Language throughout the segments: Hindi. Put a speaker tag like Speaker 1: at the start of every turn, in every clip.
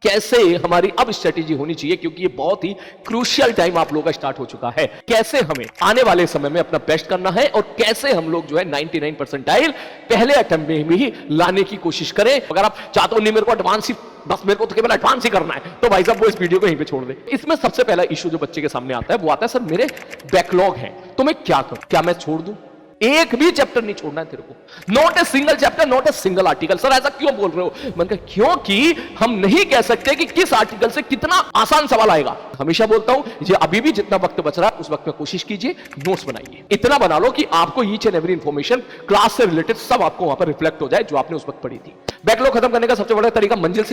Speaker 1: कैसे हमारी अब स्ट्रेटेजी होनी चाहिए, क्योंकि ये बहुत ही क्रूशियल टाइम आप लोगों का स्टार्ट हो चुका है। कैसे हमें आने वाले समय में अपना बेस्ट करना है और कैसे हम लोग जो है 99 परसेंटाइल पहले अटेम्प्ट में ही लाने की कोशिश करें। अगर आप चाहते हो नहीं मेरे को एडवांस ही, बस मेरे को तो केवल एडवांस ही करना है, तो भाई साहब वो इस वीडियो को यहीं पे छोड़ दे। इसमें सबसे पहला इशू जो बच्चे के सामने आता है वो आता है सर मेरे बैकलॉग है, तो मैं क्या करूं, क्या मैं छोड़ दूं? एक भी चैप्टर नहीं छोड़ना है तेरे को, not a single chapter, not a single article. Sir ऐसा क्यों बोल रहे हो? मैंने कहा क्योंकि हम नहीं कह सकते कि किस आर्टिकल से कितना आसान सवाल आएगा। हमेशा बोलता हूं ये अभी भी जितना वक्त बच रहा है उस वक्त में कोशिश कीजिए, नोट्स बनाइए, इतना बना लो कि आपको each and every information class से रिलेटेड सब आपको वहां पर रिफ्लेक्ट हो जाए जो आपने उस वक्त पढ़ी थी। बैकलॉग खत्म करने का सबसे बड़ा तरीका मंजिल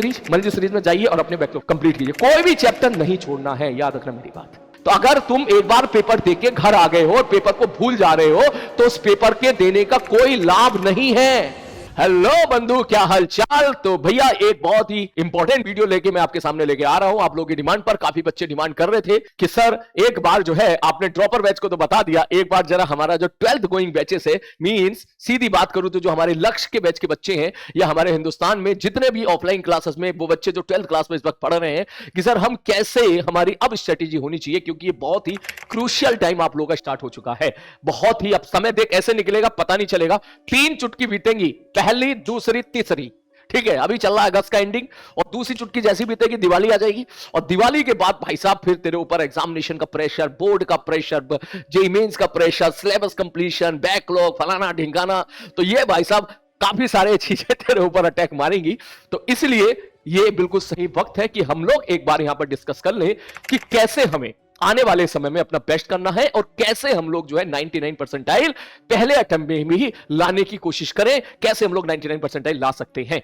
Speaker 1: सीरीज में जाइए और अपने बैकलॉग कंप्लीट कीजिए। कोई भी चैप्टर नहीं छोड़ना है, याद रखना मेरी बात। तो अगर तुम एक बार पेपर देके घर आ गए हो और पेपर को भूल जा रहे हो तो उस पेपर के देने का कोई लाभ नहीं है। हेलो बंधु, क्या हालचाल? तो भैया एक बहुत ही इंपॉर्टेंट वीडियो लेके मैं आपके सामने लेके आ रहा हूं। आप लोगों की डिमांड पर काफी बच्चे डिमांड कर रहे थे कि सर एक बार जो है आपने ड्रॉपर बैच को तो बता दिया, एक बार जरा हमारा जो 12th गोइंग बैचेस है, मींस सीधी बात करूं तो जो हमारे लक्ष्य के बैच के बच्चे हैं या हमारे हिंदुस्तान में जितने भी ऑफलाइन क्लासेस में वो बच्चे जो 12th क्लास में इस वक्त पढ़ रहे हैं कि सर हम कैसे, हमारी अब स्ट्रेटेजी होनी चाहिए, क्योंकि ये बहुत ही क्रूशियल टाइम आप लोगों का स्टार्ट हो चुका है। बहुत ही अब समय देख ऐसे निकलेगा पता नहीं चलेगा, 3 चुटकी बीतेंगी, पहली दूसरी तीसरी, ठीक है, अभी चल रहा है अगस्त का एंडिंग, और दूसरी चुटकी जैसी बीतेगी दिवाली आ जाएगी, और दिवाली के बाद भाई साहब फिर तेरे ऊपर एग्जामिनेशन का प्रेशर, बोर्ड का प्रेशर, जेईई मेंस का प्रेशर, सिलेबस कंप्लीशन, बैकलॉग, फलाना ढिंगाना। तो ये भाई साहब काफी सारे चीजें तेरे ऊपर अटैक मारेंगी। तो इसलिए ये बिल्कुल सही वक्त है कि हम लोग एक बार यहां पर डिस्कस कर लें कि कैसे हमें आने वाले समय में अपना बेस्ट करना है और कैसे हम लोग जो है 99 परसेंटाइल पहले अटेम्प्ट में ही लाने की कोशिश करें, कैसे हम लोग 99 परसेंटाइल ला सकते हैं।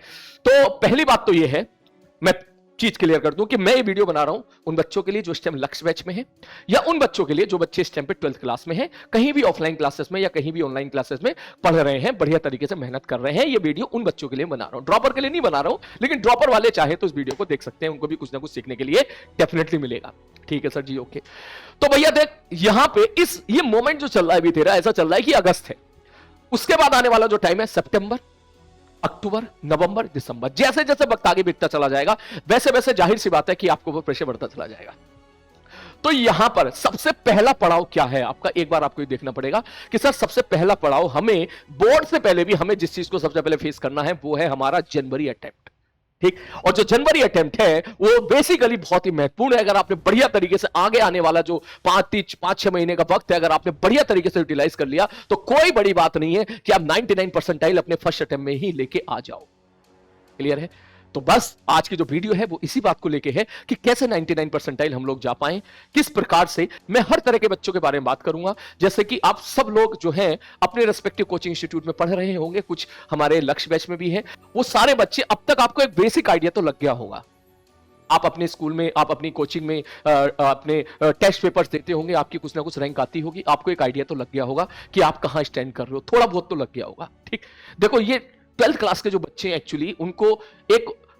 Speaker 1: तो पहली बात तो यह है, मैं चीज क्लियर कर दूं कि मैं ये वीडियो बना रहा हूं उन बच्चों के लिए जो इस टाइम लक्ष्य बैच में है, या उन बच्चों के लिए जो बच्चे इस टाइम पे 12th क्लास में हैं, कहीं भी ऑफलाइन क्लासेस में या कहीं भी ऑनलाइन क्लासेस में पढ़ रहे हैं, बढ़िया तरीके से मेहनत कर रहे हैं। ये वीडियो उन बच्चों के लिए बना रहा हूं, ड्रॉपर के लिए नहीं बना रहा हूं, लेकिन ड्रॉपर वाले चाहे तो इस वीडियो को देख सकते हैं, उनको भी कुछ ना कुछ सीखने के लिए डेफिनेटली मिलेगा। ठीक है सर जी, ओके। तो भैया देख यहां पे ये मोमेंट जो चल रहा है अभी तेरा, ऐसा चल रहा है कि अगस्त है, उसके बाद आने वाला जो टाइम है सितंबर, अक्टूबर, नवंबर, दिसंबर, जैसे जैसे वक्त आगे बीतता चला जाएगा वैसे वैसे जाहिर सी बात है कि आपको वो प्रेशर बढ़ता चला जाएगा। तो यहां पर सबसे पहला पड़ाव क्या है आपका, एक बार आपको ये देखना पड़ेगा कि सर सबसे पहला पड़ाव हमें बोर्ड से पहले भी हमें जिस चीज को सबसे पहले फेस करना है वो है हमारा जनवरी अटेम्प्ट। ठीक, और जो जनवरी अटेम्प्ट है वो बेसिकली बहुत ही महत्वपूर्ण है। अगर आपने बढ़िया तरीके से आगे आने वाला जो 5-6 महीने का वक्त है, अगर आपने बढ़िया तरीके से यूटिलाइज कर लिया तो कोई बड़ी बात नहीं है कि आप 99 परसेंटाइल अपने फर्स्ट अटेम्प्ट में ही लेके आ जाओ। क्लियर है? तो बस आज की जो वीडियो है वो इसी बात को लेके है कि कैसे 99 परसेंटाइल हम लोग जा पाएं, किस प्रकार से। मैं हर तरह के बच्चों के बारे में बात करूंगा, जैसे कि आप सब लोग जो हैं अपने रेस्पेक्टिव कोचिंग इंस्टीट्यूट में पढ़ रहे होंगे, कुछ हमारे लक्ष्य बैच में भी हैं, वो सारे बच्चे अब तक आपको एक बेसिक आइडिया तो लग गया होगा। आप अपने स्कूल में, आप अपनी कोचिंग में अपने टेस्ट पेपर्स देते होंगे, आपकी कुछ ना कुछ रैंक आती होगी, आपको एक आइडिया तो लग गया होगा कि आप कहां स्टैंड कर रहे हो, थोड़ा बहुत तो लग गया होगा। ठीक, देखो ये 12th क्लास के जो बच्चे हैं एक्चुअली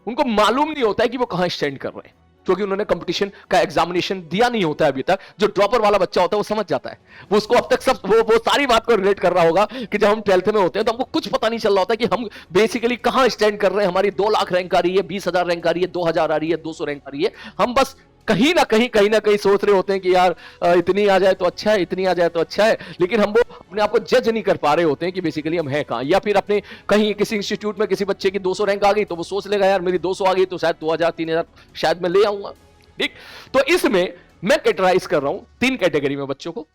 Speaker 1: उनको मालूम नहीं होता है कि वो कहां स्टैंड कर रहे हैं, क्योंकि उन्होंने कंपटीशन का एग्जामिनेशन दिया नहीं होता है अभी तक। जो ड्रॉपर वाला बच्चा होता है वो समझ जाता है, वो उसको अब तक सब वो सारी बात को रिलेट कर रहा होगा कि जब हम 12th में होते हैं तो हमको कुछ पता नहीं चल रहा होता कि हम बेसिकली कहां स्टैंड कर रहे हैं। हमारी 2 लाख रैंक आ रही है, 20,000 रैंक आ रही है, 2,000 आ रही है, 200 रैंक आ रही है, हम बस कहीं ना कहीं सोच रहे होते हैं कि यार इतनी आ जाए तो अच्छा है, इतनी आ जाए तो अच्छा है, लेकिन हम वो अपने आप को जज नहीं कर पा रहे होते हैं कि बेसिकली हम हैं कहां। या फिर अपने कहीं किसी इंस्टीट्यूट में किसी बच्चे की 200 रैंक आ गई तो वो सोच लेगा यार मेरी 200 आ गई तो शायद 2,000 3,000 शायद मैं ले आऊंगा। ठीक, तो इसमें मैं कैटेगराइज कर रहा हूं 3 कैटेगरी में बच्चों को।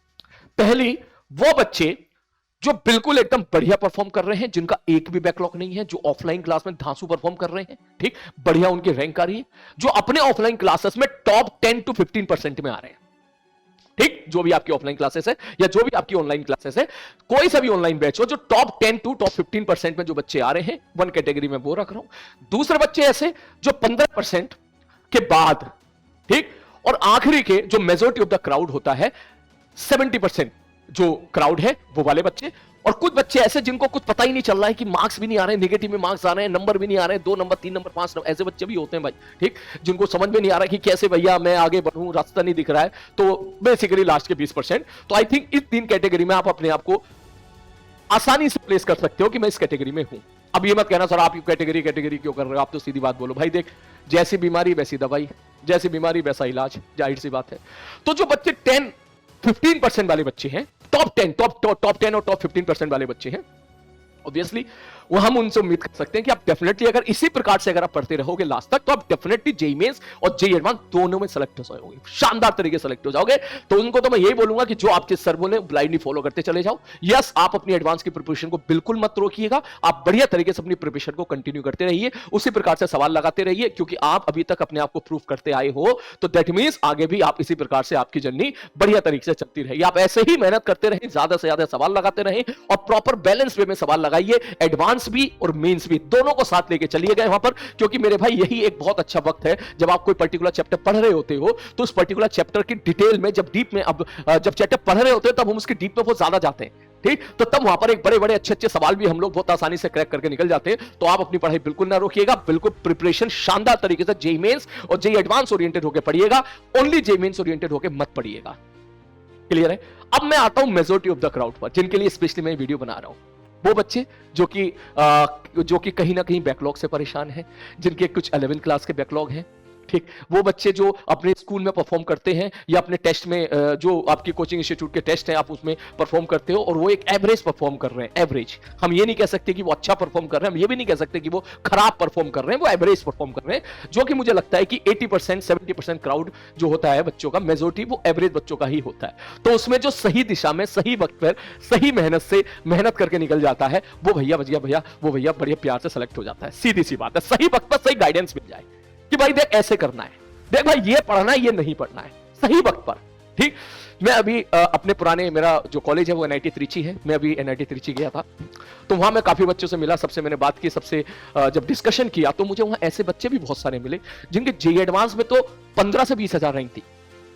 Speaker 1: पहली, वो बच्चे जो बिल्कुल एकदम बढ़िया परफॉर्म कर रहे हैं, जिनका एक भी बैकलॉग नहीं है, जो ऑफलाइन क्लास में धांसू परफॉर्म कर रहे हैं, ठीक, बढ़िया उनकी रैंक आ रही है, जो अपने ऑफलाइन क्लासेस में टॉप 10 to 15% में आ रहे हैं। ठीक, जो भी आपकी ऑफलाइन क्लासेस है या जो भी आपकी ऑनलाइन क्लासेस है, कोई सा भी ऑनलाइन बैच हो, जो टॉप 10 to टॉप 15% में जो बच्चे आ रहे हैं, वन कैटेगरी में वो रख रहा हूं। दूसरे बच्चे ऐसे जो 15% के बाद, ठीक, और आखिरी के जो मेजॉरिटी ऑफ द क्राउड होता है 70% जो क्राउड है वो वाले बच्चे, और कुछ बच्चे ऐसे जिनको कुछ पता ही नहीं चल रहा है कि मार्क्स भी नहीं आ रहे हैं, नेगेटिव में मार्क्स आ रहे हैं, नंबर भी नहीं आ रहे हैं, 2 नंबर 3 नंबर 5 नंबर, ऐसे बच्चे भी होते हैं भाई। ठीक, जिनको समझ में नहीं आ रहा है कि कैसे भैया मैं आगे बढ़ूं, रास्ता नहीं दिख रहा है, तो बेसिकली लास्ट के 20%। तो आई थिंक इस 3 कैटेगरी में आप अपने आप को आसानी से प्लेस कर सकते हो कि मैं इस कैटेगरी में हूं। अब ये मत कहना सर आप कैटेगरी क्यों कर रहे हो, आप तो सीधी बात बोलो भाई। देख जैसी बीमारी वैसी दवाई, जैसी बीमारी वैसा इलाज, जाहिर सी बात है। तो जो बच्चे 10-15% वाले बच्चे हैं, टॉप 10 और टॉप 15% वाले बच्चे हैं, ऑब्वियसली वो हम उनसे उम्मीद कर सकते हैं कि आप डेफिनेटली अगर इसी प्रकार से अगर आप पढ़ते रहोगे लास्ट तक, तो आप डेफिनेटली जेईई मेंस और जेईई एडवांस दोनों में सेलेक्ट हो जाओगे, शानदार तरीके से सेलेक्ट हो जाओगे। तो उनको तो मैं यही बोलूंगा कि जो आपके सर बोले ब्लाइंडली फॉलो करते चले जाओ। यस, आप अपनी एडवांस की प्रिपरेशन को बिल्कुल मत रोकिएगा, आप बढ़िया तरीके से अपनी प्रिपरेशन को कंटिन्यू करते रहिए, उसी प्रकार से सवाल लगाते रहिए, क्योंकि आप अभी तक अपने आप को प्रूव करते आए हो, तो दैट मींस आगे भी आप इसी प्रकार से आपकी जर्नी बढ़िया तरीके से चलती रहेगी। आप ऐसे ही मेहनत करते रहें, ज्यादा से ज्यादा सवाल लगाते रहें और प्रॉपर बैलेंस वे में सवाल लगाइए, एडवांस भी और मेंस भी दोनों को साथ लेके चलिए गए वहां पर। क्योंकि मेरे भाई यही एक बहुत अच्छा वक्त है जब आप कोई पर्टिकुलर चैप्टर पढ़ रहे होते हो, तो उस पर्टिकुलर चैप्टर की डिटेल में जब डीप में जब चैप्टर पढ़ रहे होते हो तब हम उसकी डीप में बहुत ज्यादा जाते हैं, ठीक। तो तब वहां पर एक बड़े बड़े अच्छे अच्छे सवाल भी हम लोग बहुत आसानी से क्रैक करके निकल जाते हैं। तो आप अपनी पढ़ाई बिल्कुल ना रोकिएगा, बिल्कुल प्रिपरेशन शानदार तरीके से जेईई मेंस और जेईई एडवांस ओरिएंटेड होकर पढ़िएगा, ओनली जेईई मेंस ओरिएंटेड होकर मत पढ़िएगा। क्लियर है? अब मैं आता हूं मेजॉरिटी ऑफ द क्राउड पर, जिनके लिए स्पेशली मैं वीडियो बना रहा हूं। वो बच्चे जो कि कहीं ना कहीं बैकलॉग से परेशान हैं, जिनके कुछ 11th क्लास के बैकलॉग हैं, ठीक। वो बच्चे जो अपने स्कूल में परफॉर्म करते हैं या अपने टेस्ट में, जो आपकी कोचिंग इंस्टीट्यूट के टेस्ट हैं, आप उसमें परफॉर्म करते हो और वो एक एवरेज परफॉर्म कर रहे हैं। एवरेज, हम ये नहीं कह सकते कि वो अच्छा परफॉर्म कर रहे हैं, हम ये भी नहीं कह सकते कि वो खराब परफॉर्म कर रहे हैं, वो एवरेज परफॉर्म कर रहे हैं। जो कि मुझे लगता है कि 80% 70% क्राउड जो होता है बच्चों का, मेजॉरिटी वो एवरेज बच्चों का ही होता है। तो उसमें जो सही दिशा में, सही वक्त पर, सही मेहनत करके निकल जाता है, वो भैया बड़े प्यार से सेलेक्ट हो जाता है। सीधी सी बात है, सही वक्त पर सही गाइडेंस मिल जाए कि भाई देख ऐसे करना है, देख भाई ये पढ़ना है, ये नहीं पढ़ना है, सही वक्त पर, ठीक। मैं अभी अपने पुराने, मेरा जो कॉलेज है वो एनआईटी त्रिची है, मैं अभी एनआईटी त्रिची गया था, तो वहां मैं काफी बच्चों से मिला, सबसे मैंने बात की, सबसे जब डिस्कशन किया तो मुझे वहां ऐसे बच्चे भी बहुत सारे मिले जिनके जेईई एडवांस में तो 15 से 20 हजार रैंक थी,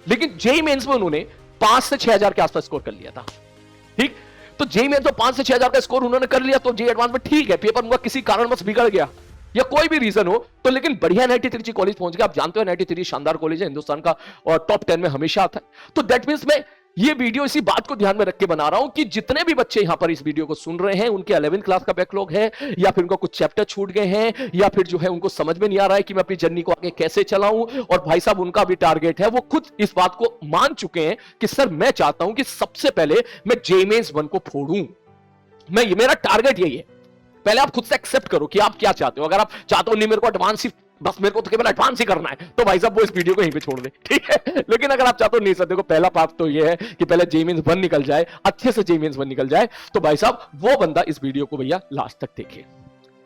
Speaker 1: लेकिन जेईई मेंस में उन्होंने 5 से 6 हजार के आसपास स्कोर कर लिया था, ठीक। तो जेईई में तो 5 से 6 हजार का स्कोर उन्होंने कर लिया, तो जेईई एडवांस में ठीक है, पेपर उनका किसी कारणवश बिगड़ गया या कोई भी रीजन हो, तो लेकिन बढ़िया एनआईटी त्रिची कॉलेज पहुंच गया। आप जानते हो एनआईटी त्रिची शानदार कॉलेज है, हिंदुस्तान का और टॉप 10 में हमेशा आता है। तो दैट मींस मैं ये वीडियो इसी बात को ध्यान में रख के बना रहा हूं कि जितने भी बच्चे यहां पर इस वीडियो को सुन रहे हैं, उनके 11th क्लास का बैकलॉग है या फिर उनको कुछ चैप्टर छूट गए हैं या फिर जो है उनको समझ में नहीं आ रहा है कि मैं अपनी जर्नी को आगे कैसे चलाऊं, और भाई साहब उनका भी टारगेट है, वो खुद इस बात को मान चुके हैं कि सर मैं चाहता हूं कि सबसे पहले मैं जेईई मेंस 1 को फोड़ूं, मेरा टारगेट यही है। पहले आप खुद से एक्सेप्ट करो कि आप क्या चाहते हो। अगर आप चाहते हो नहीं मेरे को एडवांस ही, बस मेरे को तो केवल एडवांस ही करना है, तो भाई साहब वो इस वीडियो को यहीं पे छोड़ दे, ठीक है। लेकिन अगर आप चाहते हो नहीं सर देखो पहला पार्ट तो ये है कि पहले जेईई मेंस 1 निकल जाए, अच्छे से जेईई मेंस 1 निकल जाए, तो भाई साहब वो बंदा इस वीडियो को भैया लास्ट तक देखे।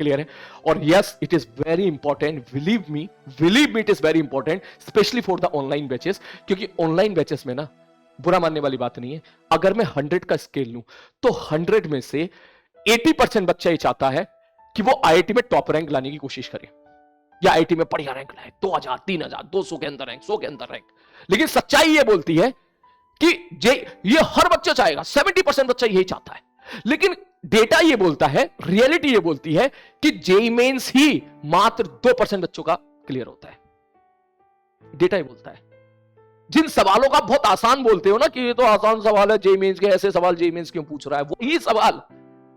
Speaker 1: क्लियर है? और yes, it is very important, believe me it is very important, specially for the online batches, क्योंकि ऑनलाइन बैचेस में ना बुरा मानने वाली बात नहीं है। अगर मैं 100 का स्केल लूं तो 100 में से 80% बच्चा ये चाहता है कि वो आईआईटी में टॉप रैंक लाने की कोशिश करे या आईआईटी में बढ़िया रैंक लाए, 2000, 3000, 200 के अंदर रैंक, 100 के अंदर रैंक। लेकिन सच्चाई ये बोलती है कि ये हर बच्चा चाहेगा, 70% बच्चा यही चाहता है। लेकिन डेटा ये बोलता है, रियलिटी ये बोलती है कि जेईई मेंस ही मात्र 2% बच्चों का क्लियर होता है। डेटा ये बोलता है। जिन सवालों का बहुत आसान बोलते हो ना कि ये तो आसान सवाल है जेईई मेंस के, ऐसे सवाल जेईई मेंस क्यों पूछ रहा है, वही सवाल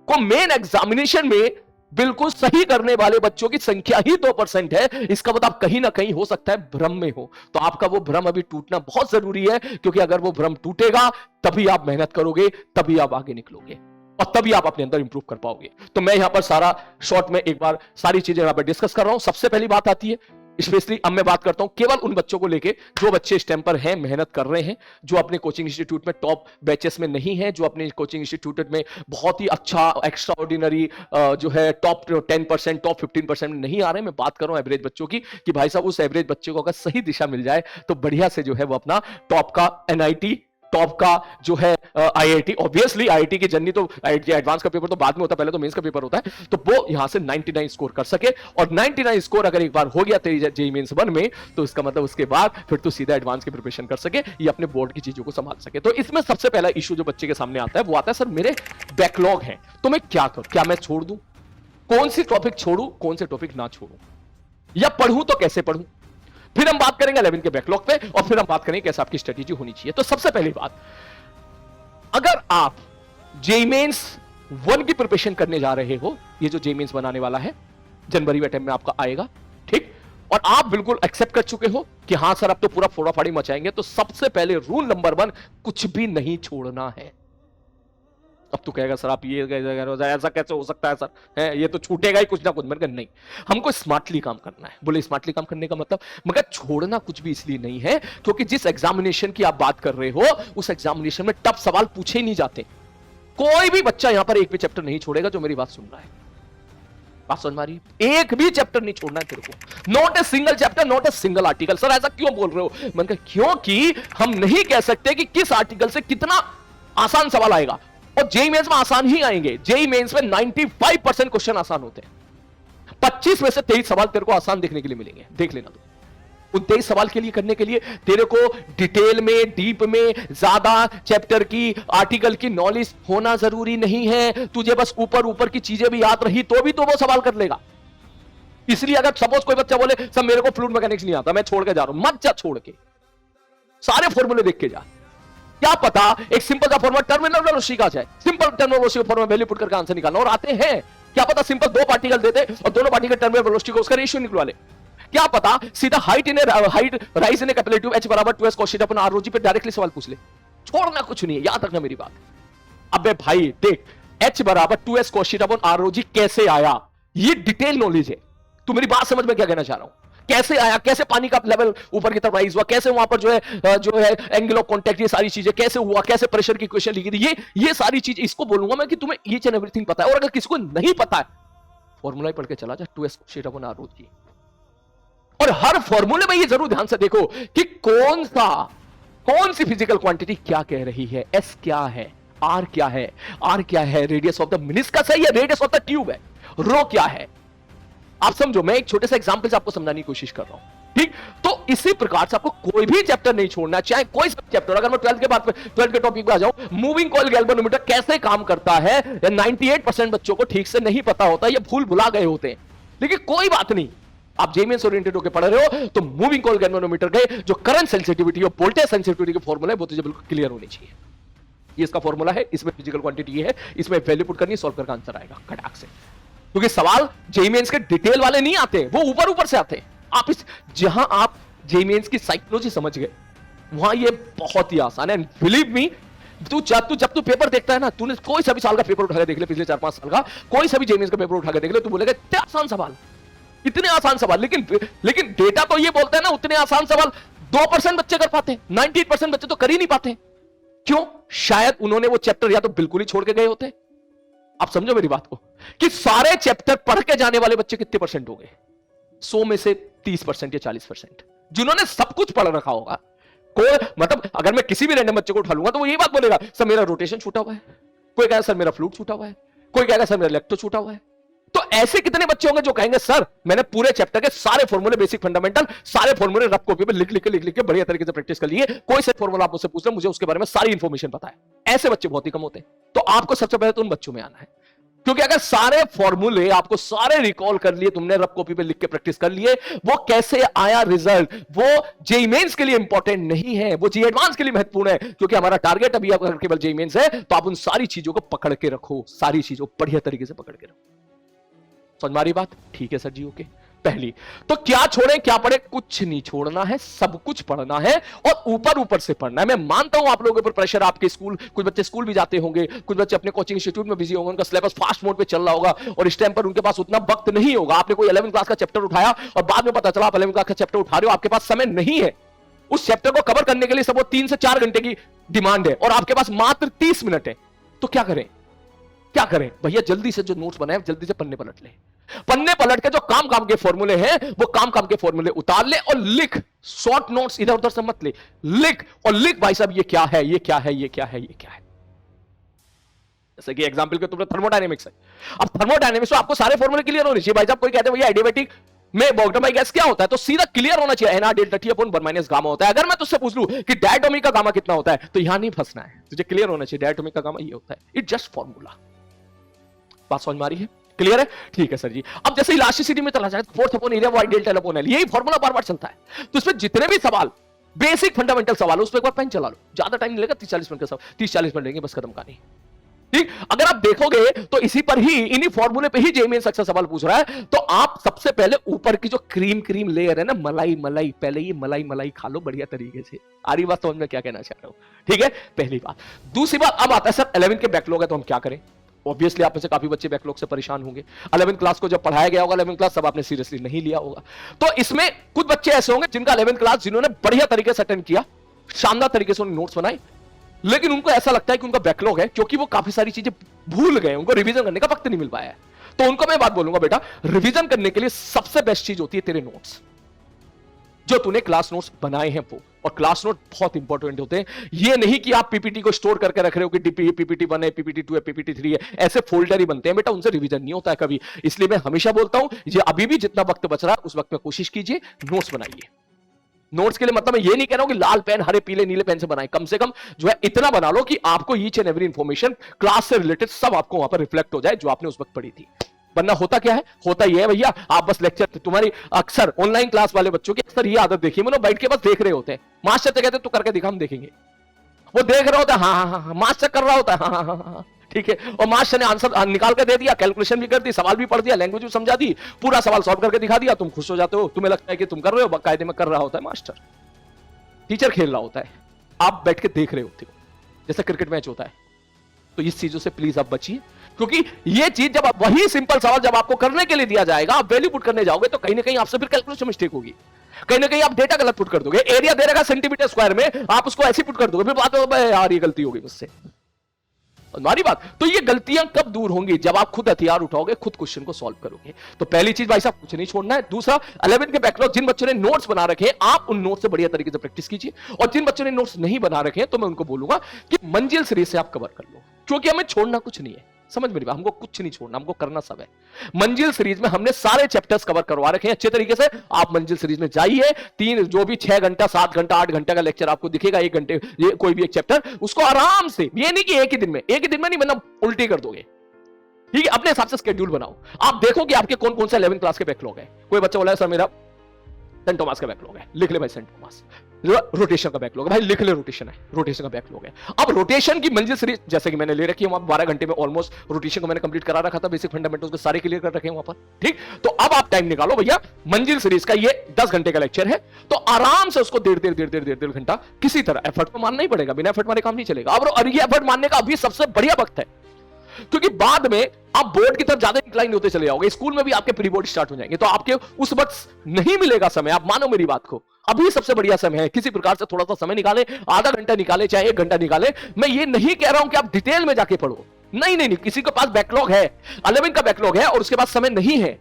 Speaker 1: को मेन एग्जामिनेशन में बिल्कुल सही करने वाले बच्चों की संख्या ही 2% है। इसका मतलब आप कहीं ना कहीं हो सकता है भ्रम में हो, तो आपका वो भ्रम अभी टूटना बहुत जरूरी है, क्योंकि अगर वो भ्रम टूटेगा तभी आप मेहनत करोगे, तभी आप आगे निकलोगे और तभी आप अपने अंदर इंप्रूव कर पाओगे। तो मैं यहां पर सारा शॉर्ट में एक बार सारी चीजें यहां पर डिस्कस कर रहा हूं। सबसे पहली बात आती है, स्पेशली अब मैं बात करता हूं केवल उन बच्चों को लेके जो बच्चे स्टेम पर हैं, मेहनत कर रहे हैं, जो अपने कोचिंग इंस्टीट्यूट में टॉप बैचेस में नहीं है, जो अपने कोचिंग इंस्टीट्यूट में बहुत ही अच्छा एक्स्ट्रा ऑर्डिनरी जो है टॉप 10%, टॉप 15% में नहीं आ रहे हैं। मैं बात कर रहा हूं एवरेज बच्चों की कि भाई साहब उस एवरेज बच्चे को अगर सही दिशा मिल जाए तो बढ़िया से जो है वो अपना टॉप का एनआईटी, टॉप का जो है आईआईटी, ऑब्वियसली आईआईटी की जर्नी तो आईआईटी एडवांस का पेपर तो बाद में होता है, पहले तो मेंस का पेपर होता है, तो वो यहां से 99 स्कोर कर सके। और 99 स्कोर अगर एक बार हो गया तेरी जेईई मेंस 1 में, तो इसका मतलब उसके बाद फिर तो सीधा एडवांस की प्रिपरेशन कर सके, ये अपने बोर्ड की चीजों को संभाल सके। तो इसमें सबसे पहला इशू जो बच्चे के सामने आता है वो आता है सर मेरे बैकलॉग है, तो मैं क्या करूं, क्या मैं छोड़ दूं, कौन सी टॉपिक छोड़ूं, कौन से टॉपिक ना छोड़ूं, या पढ़ूं तो कैसे पढ़ूं। फिर हम बात करेंगे 11 के बैकलॉग पे और फिर हम बात करेंगे कैसे आपकी स्ट्रेटेजी होनी चाहिए। तो सबसे पहली बात, अगर आप जेईई मेंस 1 की प्रिपरेशन करने जा रहे हो, ये जो जेईई मेंस बनाने वाला है जनवरी में टाइम में आपका आएगा, ठीक, और आप बिल्कुल एक्सेप्ट कर चुके हो कि हां सर अब तो पूरा फोड़ाफाड़ी मचाएंगे, तो सबसे पहले रूल नंबर 1, कुछ भी नहीं छोड़ना है। अब तो कहेगा सर आप ये ऐसा कैसे हो सकता है सर, है ये तो छूटेगा ही कुछ ना कुछ। मैंने कहा नहीं, हमको स्मार्टली काम करना है। बोले स्मार्टली काम करने का मतलब, मगर छोड़ना कुछ भी इसलिए नहीं है क्योंकि जिस एग्जामिनेशन की आप बात कर रहे हो उस एग्जामिनेशन में टफ सवाल पूछे नहीं जाते। कोई भी बच्चा यहां पर एक भी चैप्टर नहीं छोड़ेगा जो मेरी बात सुन रहा है। बात समझ में आ रही है? एक भी चैप्टर नहीं छोड़ना है तेरे को, not a single chapter, not a single article. Sir ऐसा क्यों बोल रहे हो? मैंने कहा क्योंकि हम नहीं कह सकते कि किस आर्टिकल से कितना आसान सवाल आएगा, और जेईई मेंस में आसान ही आएंगे। जेईई मेंस में 95% क्वेश्चन आसान होते हैं। 25 में से 23 सवाल तेरे को आसान देखने के लिए मिलेंगे, देख लेना तू। उन 23 सवाल के लिए करने के लिए तेरे को डिटेल में, डीप में, ज्यादा चैप्टर की, आर्टिकल की नॉलेज होना जरूरी नहीं है। तुझे बस ऊपर ऊपर की चीजें भी याद रही तो भी तो वो सवाल कर लेगा। इसलिए अगर सपोज कोई बच्चा बोले सर मेरे को फ्लूइड मैकेनिक्स नहीं आता, मैं छोड़ के जा रहा हूं, मत जा छोड़ के, सारे फॉर्मूले देख के जा। क्या पता एक सिंपल सा फॉर्मूला टर्मिनल वेलोसिटी का जाए, simple terminal velocity formula value put करके आंसर निकालना, और आते हैं। क्या पता सिंपल 2 पार्टिकल देते और दोनों पार्टिकल टर्मिनल वेलोसिटी को उसका रेशियो निकलवा ले। क्या पता सीधा height rise in capillary h बराबर 2s cos थीटा अपन ROG पे डायरेक्टली सवाल पूछ ले। छोड़ना कुछ नहीं है, याद रखना मेरी बात। अबे भाई देख, h बराबर 2s cos थीटा अपन ROG कैसे आया, ये डिटेल नॉलेज है। तू मेरी बात समझ में क्या कहना चाह रहा हूं? कैसे आया, कैसे पानी का लेवल ऊपर की तरफ राइज हुआ, कैसे वहां पर जो है एंगल ऑफ कांटेक्ट, ये सारी चीजें कैसे हुआ, कैसे प्रेशर की इक्वेशन लिखी थी, ये सारी चीज इसको बोलूंगा मैं कि तुम्हें ईच एंड एवरीथिंग पता है। और अगर किसी को नहीं पता है, फॉर्मूला ही पढ़ के चला जा 2s cos थीटा अपन ROG। और हर फॉर्मूले में ये जरूर ध्यान से देखो कि कौन सी फिजिकल क्वांटिटी क्या कह रही है, एस क्या है, आर क्या है, आर क्या है, रेडियस ऑफ द मिनिस्कस है या रेडियस ऑफ द ट्यूब है, रो क्या है। आप समझो, मैं एक छोटे से एग्जांपल से आपको समझाने की कोशिश कर रहा हूं, ठीक? तो इसी प्रकार से आपको कोई भी चैप्टर नहीं छोड़ना, चाहे कोई सा चैप्टर। अगर मैं 12th के टॉपिक पे आ जाऊं, मूविंग कॉइल गैल्वेनोमीटर कैसे काम करता है, 98% बच्चों को ठीक से नहीं पता होता, ये भूल भुला गए होते हैं। लेकिन कोई बात नहीं, आप जेईई मेंस ओरिएंटेड होकर पढ़ रहे हो तो मूविंग कॉइल गैल्वेनोमीटर के जो करंट सेंसिटिविटी और वोल्टेज सेंसिटिविटी के फॉर्मूला है वो तुझे बिल्कुल क्लियर होनी चाहिए। ये इसका फॉर्मूला है, इसमें फिजिकल क्वांटिटी है, इसमें वैल्यू पुट करनी, सॉल्व करके आंसर आएगा खटाक से। क्योंकि सवाल जेईई मेंस के डिटेल वाले नहीं आते, वो ऊपर ऊपर से आते हैं। जहां आप जेईई मेंस की साइकोलॉजी समझ गए, वहां ये बहुत ही आसान है। बिलीव मी, जब तू पेपर देखता है ना, तूने कोई सा भी साल का पेपर उठा के देख ले, पिछले 4-5 साल का कोई सा भी जेईई मेंस का पेपर उठा के देख ले, तू बोलेगा इतने आसान सवाल, इतने आसान सवाल। लेकिन डेटा तो ये बोलता है ना, उतने आसान सवाल 2% बच्चे कर पाते हैं, 98% बच्चे तो कर ही नहीं पाते। क्यों? शायद उन्होंने वो चैप्टर या तो बिल्कुल ही छोड़ के गए होते। आप समझो मेरी बात को, कि सारे चैप्टर पढ़ के जाने वाले बच्चे कितने परसेंट हो गए? 100 में से 30% या 40%, जिन्होंने सब कुछ पढ़ रखा होगा। कोई मतलब अगर मैं किसी भी रैंडम बच्चे को उठा लूंगा तो वो यही बात बोलेगा, सर मेरा रोटेशन छूटा हुआ है, कोई कहेगा सर मेरा फ्लूट छूटा हुआ है, कोई कहेगा सर मेरा इलेक्ट्रो छूटा हुआ है। तो ऐसे कितने बच्चे होंगे जो कहेंगे सर मैंने पूरे चैप्टर के सारे फॉर्मूले, बेसिक फंडामेंटल सारे फॉर्मूले रफ कॉपी पे लिख लिख के बढ़िया तरीके से प्रैक्टिस कर लिए, कोई से फॉर्मूला आप मुझसे पूछ रहे, मुझे उसके बारे में सारी इंफॉर्मेशन पता है। ऐसे बच्चे बहुत ही कम होते हैं। तो आपको सबसे पहले तो उन बच्चों में आना है, क्योंकि अगर सारे फॉर्मूले आपको सारे रिकॉल कर लिए, तुमने रफ कॉपी पे लिख के प्रैक्टिस कर लिए, वो कैसे आया रिजल्ट, वो जेईई मेंस के लिए इंपॉर्टेंट नहीं है, वो जेईई एडवांस के लिए महत्वपूर्ण है। क्योंकि हमारा टारगेट अभी अगर केवल जेईई मेंस है, तो आप उन सारी चीजों को पकड़ के रखो, सारी चीजों को बढ़िया तरीके से पकड़ के रखो। समझ मारी बात? ठीक है सर जी, ओके। पहली तो क्या छोड़े क्या पढ़े? कुछ नहीं छोड़ना है, सब कुछ पढ़ना है और ऊपर ऊपर से पढ़ना है। मैं मानता हूं आप लोगों के ऊपर प्रेशर, आपके स्कूल, कुछ बच्चे स्कूल भी जाते होंगे, कुछ बच्चे अपने कोचिंग इंस्टीट्यूट में बिजी होंगे, उनका सिलेबस फास्ट मोड पे चल रहा होगा और इस टाइम पर उनके पास उतना वक्त नहीं होगा। आपने कोई 11th क्लास का चैप्टर उठाया और बाद में पता चला आप 11th क्लास का चैप्टर उठा रहे हो, आपके पास समय नहीं है उस चैप्टर को कवर करने के लिए। सब 3 से 4 घंटे की डिमांड है और आपके पास मात्र 30 मिनट है। तो क्या करें? क्या करें भैया? जल्दी से जो नोट्स बनाए जल्दी से पन्ने पलट ले, पन्ने पलट के जो काम के फॉर्मूले हैं वो काम के फॉर्मूले उतार ले और लिख। शॉर्ट नोट्स इधर उधर से मत ले, लिख और लिख भाई साहब ये क्या है, ये क्या है, ये क्या है, ये क्या है। जैसे कि एग्जांपल के तुमने थर्मोडायनेमिक्स है, अब थर्मोडायनेमिक्स में आपको सारे फॉर्मूले क्लियर होने चाहिए। भाई साहब कोई कहते हैं भैया एडियाबैटिक में बॉटम गैस क्या होता है, तो सीधा क्लियर होना चाहिए NR delta T upon 1 minus gamma होता है। अगर मैं तुझसे पूछ लूं कि डायटोमिक का गामा कितना होता है, तो यहां नहीं फंसना है, तुझे क्लियर होना चाहिए डायटोमिक का गामा ये होता है। It just formula. बात समझ में आ रही है? क्लियर है? ठीक है सर जी। अब जैसे इलास्टिसिटी में चला जाए, 4 upon area Y delta upon L, यही फॉर्मूला बार बार चलता है। तो इसमें जितने भी सवाल बेसिक फंडामेंटल सवाल, उस पर एक बार पेन चला लो, ज्यादा टाइम नहीं लगेगा, 30-40 मिनट का सवाल, 30-40 मिनट लेंगे बस, खत्म कहानी। ठीक, अगर आप देखोगे तो इसी पर ही, इन्हीं फॉर्मूले पे ही जेईई सक्सेस सवाल पूछ रहा है। तो आप सबसे पहले ऊपर की जो क्रीम क्रीम लेयर है ना, मलाई मलाई, पहले ये मलाई मलाई खा लो बढ़िया तरीके से। आ रही बात समझ में क्या कहना चाह रहा हूं? ठीक है, पहली बात। दूसरी बात, अब आता है सर 11 के बैकलॉग है तो हम क्या करें? ऑब्वियसली आप में से काफी बच्चे बैकलॉग से परेशान होंगे। 11 क्लास को जब पढ़ाया गया होगा 11 क्लास, सब आपने सीरियसली नहीं लिया होगा। तो इसमें कुछ बच्चे ऐसे होंगे जिनका 11 क्लास जिन्होंने बढ़िया तरीके से अटेंड किया, शानदार तरीके से उन्होंने नोट्स बनाए, लेकिन उनको ऐसा लगता है कि उनका बैकलॉग है क्योंकि वो काफी सारी चीजें भूल गए, उनको रिवीजन करने का वक्त नहीं मिल पाया है। तो उनको मैं बात बोलूंगा, बेटा रिवीजन करने के लिए सबसे बेस्ट चीज होती है तेरे नोट्स, जो तूने क्लास नोट्स बनाए हैं वो। और क्लास नोट बहुत इंपॉर्टेंट होते हैं। ये नहीं कि आप पीपीटी को स्टोर करके रख रहे हो कि पीपीटी 1 है, पीपीटी 2 है, पीपीटी 3 है, ऐसे फोल्डर ही बनते हैं बेटा, उनसे रिवीजन नहीं होता है कभी। इसलिए मैं हमेशा बोलता हूं, ये अभी भी जितना वक्त बच रहा है उस वक्त में कोशिश कीजिए नोट्स बनाइए। नोट्स के लिए मतलब मैं ये नहीं कह रहा हूं कि लाल पेन, हरे, पीले, नीले पेन से बनाएं, कम से कम जो है इतना बना लो कि आपको each and every information class से रिलेटेड सब आपको वहां पर रिफ्लेक्ट हो जाए जो आपने उस वक्त पढ़ी थी। वरना होता क्या है, होता यह है भैया, आप बस लेक्चर, तुम्हारी अक्सर ऑनलाइन क्लास वाले बच्चों की अक्सर ये आदत देखिए, मतलब बैठ के बस देख रहे होते हैं। मास्टर से कहते हैं तू करके दिखा, हम देखेंगे। वो देख रहा होता है, हाँ हाँ हाँ हाँ, मास्टर कर रहा होता है, हाँ हाँ हाँ हाँ, ठीक है, और मास्टर ने आंसर निकाल कर दे दिया, कैलकुलेशन भी कर दी, सवाल भी पढ़ दिया, लैंग्वेज भी समझा दी, पूरा सवाल सॉल्व करके दिखा दिया, तुम खुश हो जाते हो, तुम्हें लगता है कि तुम कर रहे हो, बाकायदे में कर रहा होता है मास्टर, टीचर खेल रहा होता है, आप बैठ के देख रहे होते हो, जैसे क्रिकेट मैच होता है। तो इस चीजों से प्लीज आप बचिए, क्योंकि ये चीज जब आप, वही सिंपल सवाल जब आपको करने के लिए दिया जाएगा, आप वैल्यू पुट करने जाओगे तो कहीं ना कहीं आपसे फिर कैलकुलेशन मिस्टेक होगी, कहीं ना कहीं आप डेटा गलत पुट कर दोगे। एरिया दे रखा सेंटीमीटर स्क्वायर में, आप उसको ऐसे पुट कर दोगे, फिर बात हो यार ये गलती होगी मुझसे, हमारी बात। तो ये गलतियां कब दूर होंगी? जब आप खुद हथियार उठाओगे, खुद क्वेश्चन को सॉल्व करोगे। तो पहली चीज भाई साहब, कुछ नहीं छोड़ना है। दूसरा, 11 के बैकलॉग जिन बच्चों ने नोट्स बना रखे हैं, आप उन नोट्स से बढ़िया तरीके से प्रैक्टिस कीजिए, और जिन बच्चों ने नोट्स नहीं बना रखे हैं तो मैं उनको बोलूंगा कि मंजिल सीरीज से आप कवर कर लो, क्योंकि हमें छोड़ना कुछ नहीं है। समझ मेरी बात, हमको कुछ नहीं छोड़ना, हमको करना सब है। मंजिल सीरीज में हमने सारे चैप्टर्स कवर करवा रखे हैं अच्छे तरीके से। आप मंजिल सीरीज में जाइए, 3 जो भी 6 घंटा, 7 घंटा, 8 घंटे का लेक्चर आपको दिखेगा, 1 घंटे ये कोई भी एक चैप्टर, उसको आराम से, ये नहीं कि एक ही दिन में नहीं, मतलब उल्टी कर दोगे, ठीक है। अपने हिसाब से स्केड्यूल बनाओ, आप देखो कि आपके कौन कौन से 11 क्लास के बैकलॉग है। कोई बच्चा बोला है सर मेरा सेंट थॉमस का बैकलॉग है, लिख ले भाई सेंट थॉमस। रोटेशन का बैकलॉग है भाई, लिख ले रोटेशन है, रोटेशन का बैकलॉग है। अब रोटेशन की मंजिल सीरीज जैसे कि मैंने ले रखी है, वहां 12 घंटे में ऑलमोस्ट रोटेशन को मैंने कंप्लीट करा रखा था, बेसिक फंडामेंटल्स के सारे क्लियर कर रखे हैं वहां पर, ठीक। तो अब आप टाइम निकालो भैया, मंजिल सीरीज का ये 10 घंटे का लेक्चर है, तो आराम से उसको डेढ़ घंटा किसी तरह एफर्ट तो मानना ही पड़ेगा, बिना एफर्ट मारे काम नहीं चलेगा। और ये एफर्ट मानने का अभी सबसे बढ़िया वक्त है, क्योंकि बाद में आप बोर्ड की तरफ ज्यादा इंक्लाइन होते चले जाओगे, स्कूल में भी आपके प्री बोर्ड स्टार्ट हो जाएंगे, तो आपके उस वक्त नहीं मिलेगा समय। आप मानो मेरी बात को, अभी सबसे बढ़िया समय है, किसी प्रकार से थोड़ा सा समय निकाले, आधा घंटा निकाले, चाहे 1 घंटा निकाले। मैं ये नहीं कह रहा हूं कि आप डिटेल में जाके पढ़ो, नहीं नहीं नहीं, किसी के पास बैकलॉग है, 11 का बैकलॉग है और उसके पास समय नहीं है,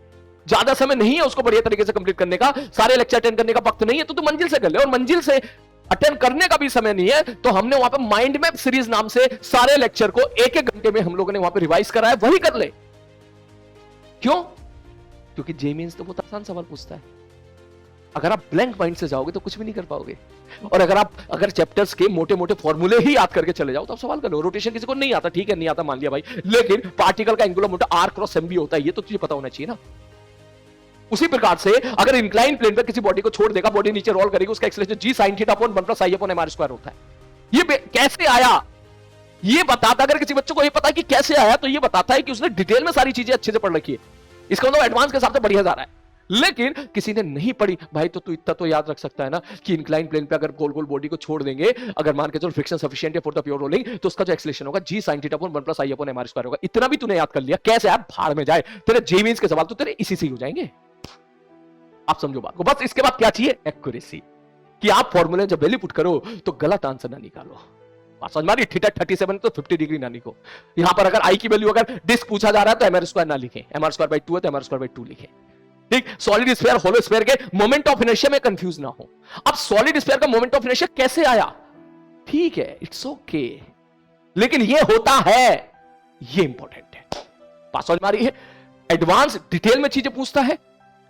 Speaker 1: ज्यादा समय नहीं है उसको बढ़िया तरीके से कंप्लीट करने का, सारे लेक्चर अटेंड करने का वक्त नहीं है, तो मंजिल से कर ले। और मंजिल से अटेंड करने का भी समय नहीं है, तो हमने वहां पे माइंड मैप सीरीज नाम से सारे लेक्चर को 1-1 घंटे में हम लोगों ने वहां पे रिवाइज करा है, वही कर ले। क्यों? क्योंकि जेईई मेंस तो बहुत आसान सवाल पूछता है। अगर आप ब्लैंक माइंड से जाओगे तो कुछ भी नहीं कर पाओगे, और अगर चैप्टर्स के मोटे मोटे फॉर्मूले ही याद करके चले जाओ तो आप सवाल कर लो। रोटेशन किसी को नहीं आता, ठीक है, नहीं आता मान लिया भाई, लेकिन पार्टिकल का angular momentum r cross m भी होता है, ये तो तुझे पता होना चाहिए ना। उसी प्रकार से अगर इंक्लाइन प्लेन पर किसी बॉडी को छोड़ देगा, बॉडी नीचे रोल करेगी, उसका acceleration g sin theta upon 1 + i upon mr square होता है। ये कैसे आया ये बताता, अगर किसी बच्चे को ये पता है कि कैसे आया, तो ये बताता है कि उसने डिटेल में सारी चीजें अच्छे से पढ़ रखी है, इसका मतलब एडवांस के हिसाब से बढ़िया जा रहा है। लेकिन किसी ने नहीं पढ़ी भाई, तो तू इतना तो याद रख सकता है ना कि इंक्लाइन प्लेन पे अगर गोल गोल बॉडी को छोड़ देंगे, अगर मान के चलो फ्रिक्शन सफिशिएंट है फॉर द प्योर रोलिंग, तो उसका जो एक्सेलरेशन होगा g sin theta upon 1 + i upon mr square होगा। इतना भी तूने याद कर लिया, कैसे आप भाड़ में जाए, तेरे जेईई मेंस के सवाल तो तेरे इसी से हो जाएंगे। आप समझो बात को। बस इसके बाद क्या चाहिए? एक्यूरेसी, कि आप फॉर्मूले जब वैल्यू पुट करो तो गलत आंसर ना निकालो। समझ मारी? थीटा 37 तो 50 डिग्री ना लिखो। यहां पर अगर आई की वैल्यू अगर डिस्क पूछा जा रहा है तो mr स्क्वायर ना लिखें, mr स्क्वायर बाई 2 है तो mr स्क्वायर बाई 2 लिखें, ठीक। सॉलिड स्फीयर होलो स्फीयर के मोमेंट ऑफ इनर्शिया में कंफ्यूज ना हो। अब सॉलिड स्फीयर का मोमेंट ऑफ इनर्शिया कैसे आया, ठीक है, इट्स ओके, लेकिन ये होता है, ये इंपॉर्टेंट है। बात समझ मारी है? एडवांस डिटेल में चीजें पूछता है,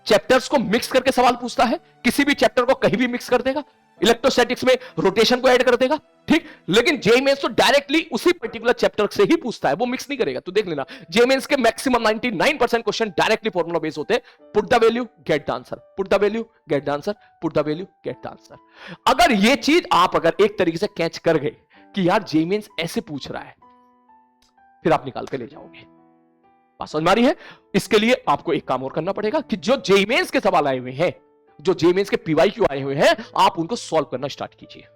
Speaker 1: चैप्टर्स को मिक्स करके सवाल पूछता है, किसी भी चैप्टर को कहीं भी मिक्स कर देगा, इलेक्ट्रोस्टैटिक्स में रोटेशन को ऐड कर देगा, ठीक। लेकिन जेईई मेंस तो डायरेक्टली उसी पर्टिकुलर चैप्टर से ही पूछता है, वो मिक्स नहीं करेगा। तो देख लेना, जेईई मेंस के maximum 99% question directly formula based होते हैं। Put the value get the answer, put the value get the answer, put the value get the answer. अगर ये चीज आप अगर एक तरीके से कैच कर गए कि यार जेईई मेंस ऐसे पूछ रहा है, फिर आप निकाल के ले जाओगे। बात समझ में आ रही है? इसके लिए आपको एक काम और करना पड़ेगा कि जो जेईई मेंस के सवाल आए हुए हैं, जो जेईई मेंस के पीवाईक्यू आए हुए हैं, आप उनको सॉल्व करना स्टार्ट कीजिए,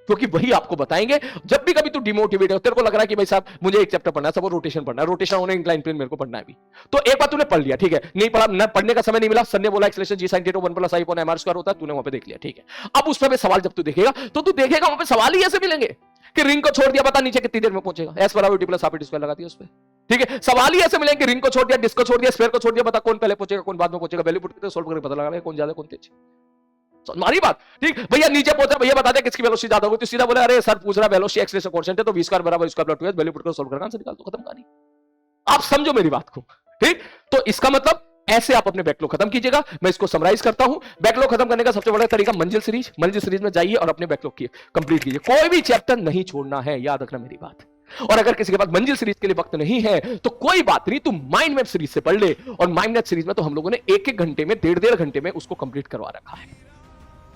Speaker 1: क्योंकि वही आपको बताएंगे। जब भी कभी तू डिमोटिवेट हो, तेरे को लग रहा है कि भाई साहब मुझे एक चैप्टर पढ़ना है, सब वो रोटेशन पढ़ना है, रोटेशन होने इंक्लाइन प्लेन मेरे को पढ़ना है भी, तो एक बार तूने पढ़ लिया, ठीक है, नहीं पढ़ा, न पढ़ने का समय नहीं मिला, सर ने बोला acceleration g sin theta 1 + i upon mr square होता है, तूने वहां पे देख लिया, ठीक है। अब उस पे सवाल जब तू देखेगा तो तू देखेगा वहां पे सवाल ही ऐसे मिलेंगे कि रिंग को छोड़ दिया, पता नीचे कितनी देर में पहुंचेगा, एस बराबर T plus half T square लगा दिया उस पे, ठीक है। सवाल ही ऐसे मिलेंगे, रिंग को छोड़ दिया, डिस्क को छोड़ दिया, स्फीयर को छोड़ दिया, बता कौन पहले पहुंचेगा कौन बाद में पहुंचेगा, वैल्यू पुट करके सोल्व करके पता लगा कौन ज्यादा कौन तेज। हमारी बात ठीक, भैया नीचे पहुंचा, भैया बता दे किसकी वेलोसिटी ज्यादा होगी, तो सीधा बोले अरे सर पूछ रहा वेलोसिटी एक्सेलरेशन कांस्टेंट है तो v स्क्वायर बराबर square plus 2s, value put कर सोल्व कर आंसर निकाल दो, खत्म कहानी। आप समझो मेरी बात को, ठीक। तो इसका मतलब ऐसे आप अपने बैकलॉग खत्म कीजिएगा। मैं इसको समराइज करता हूं। बैकलॉग खत्म करने का सबसे बड़ा तरीका मंजिल सीरीज में जाइए और अपने बैकलॉग की कंप्लीट कीजिए। कोई भी चैप्टर नहीं छोड़ना है, याद रखना मेरी बात। और अगर किसी के पास मंजिल सीरीज के लिए वक्त नहीं है तो कोई बात नहीं, तू माइंड मैप सीरीज से पढ़ ले। और माइंड मैप सीरीज में तो हम लोगों ने एक घंटे में, डेढ़ घंटे में उसको कंप्लीट करवा रखा है।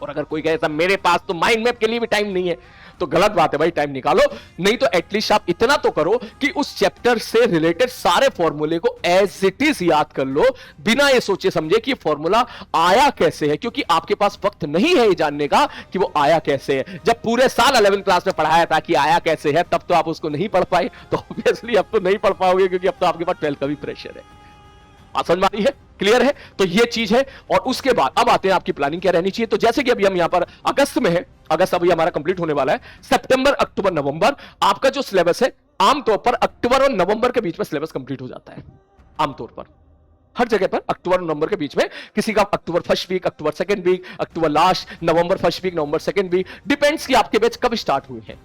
Speaker 1: और अगर कोई कहे साहब मेरे पास तो माइंड मैप के लिए भी टाइम नहीं है, तो गलत बात है भाई, टाइम निकालो। नहीं तो एटलीस्ट आप इतना तो करो कि उस चैप्टर से रिलेटेड सारे फॉर्मूले को एज इट इज याद कर लो, बिना ये सोचे समझे कि फॉर्मूला आया कैसे है, क्योंकि आपके पास वक्त नहीं है ये जानने का कि वो आया कैसे है। जब पूरे साल 11वीं क्लास में पढ़ाया था कि आया कैसे है, तब तो आप उसको नहीं पढ़ पाए, तो ऑब्वियसली अब तो नहीं पढ़ पाओगे, क्योंकि अब तो आपके पास 12th का भी प्रेशर है। समझ में आ रही है? क्लियर है? तो ये चीज है। और उसके बाद अब आते हैं आपकी प्लानिंग क्या रहनी चाहिए। तो जैसे कि अभी हम यहां पर अगस्त में है, अगस्त अभी हमारा कंप्लीट होने वाला है, सितंबर अक्टूबर नवंबर आपका जो सिलेबस है, आमतौर पर अक्टूबर और नवंबर के बीच में सिलेबस कंप्लीट हो जाता है। आमतौर पर हर जगह पर अक्टूबर और नवंबर के बीच में, किसी का October first week, October second week, अक्टूबर लास्ट, नवंबर फर्स्ट वीक, नवंबर सेकंड वीक, डिपेंड्स कि आपके बैच कब स्टार्ट हुए हैं।